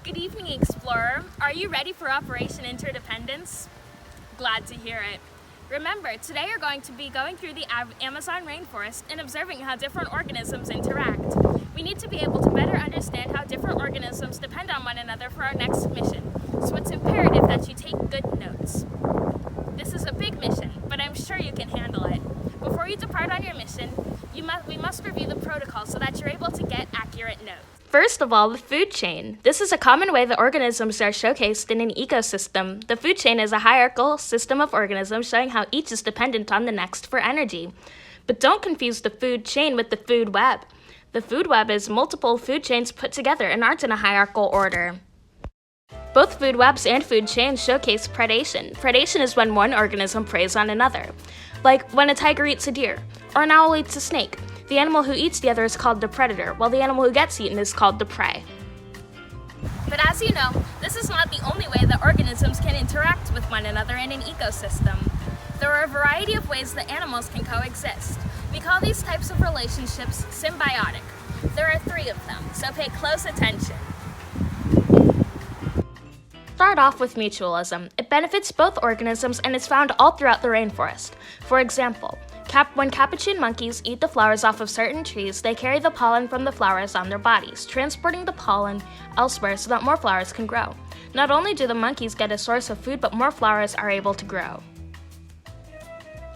Good evening, Explorer. Are you ready for Operation Interdependence? Glad to hear it. Remember, today you're going to be going through the Amazon rainforest and observing how different organisms interact. We need to be able to better understand how different organisms depend on one another for our next mission, so it's imperative that you take good notes. This is a big mission, but I'm sure you can handle it. Before you depart on your mission, we must review the protocol so that you're able to get accurate notes. First of all, the food chain. This is a common way that organisms are showcased in an ecosystem. The food chain is a hierarchical system of organisms showing how each is dependent on the next for energy. But don't confuse the food chain with the food web. The food web is multiple food chains put together and aren't in a hierarchical order. Both food webs and food chains showcase predation. Predation is when one organism preys on another, like when a tiger eats a deer, or an owl eats a snake. The animal who eats the other is called the predator, while the animal who gets eaten is called the prey. But as you know, this is not the only way that organisms can interact with one another in an ecosystem. There are a variety of ways that animals can coexist. We call these types of relationships symbiotic. There are 3 of them, so pay close attention. Start off with mutualism. It benefits both organisms and is found all throughout the rainforest. For example, when capuchin monkeys eat the flowers off of certain trees, they carry the pollen from the flowers on their bodies, transporting the pollen elsewhere so that more flowers can grow. Not only do the monkeys get a source of food, but more flowers are able to grow.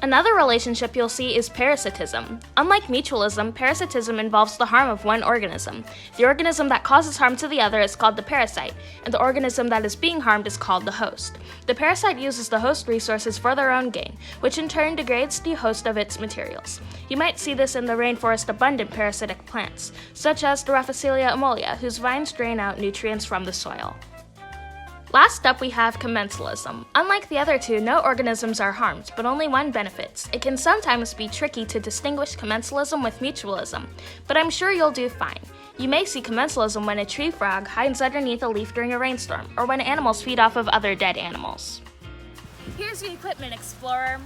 Another relationship you'll see is parasitism. Unlike mutualism, parasitism involves the harm of one organism. The organism that causes harm to the other is called the parasite, and the organism that is being harmed is called the host. The parasite uses the host resources for their own gain, which in turn degrades the host of its materials. You might see this in the rainforest abundant parasitic plants, such as the Raphicilia emolia, whose vines drain out nutrients from the soil. Last up, we have commensalism. Unlike the other 2, no organisms are harmed, but only one benefits. It can sometimes be tricky to distinguish commensalism with mutualism, but I'm sure you'll do fine. You may see commensalism when a tree frog hides underneath a leaf during a rainstorm, or when animals feed off of other dead animals. Here's your equipment, Explorer.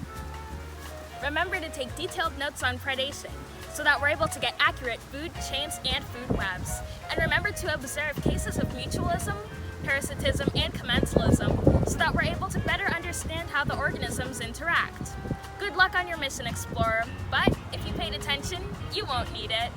Remember to take detailed notes on predation, so that we're able to get accurate food chains and food webs. And remember to observe cases of mutualism, parasitism, and commensalism, so that we're able to better understand how the organisms interact. Good luck on your mission, Explorer, but if you paid attention, you won't need it.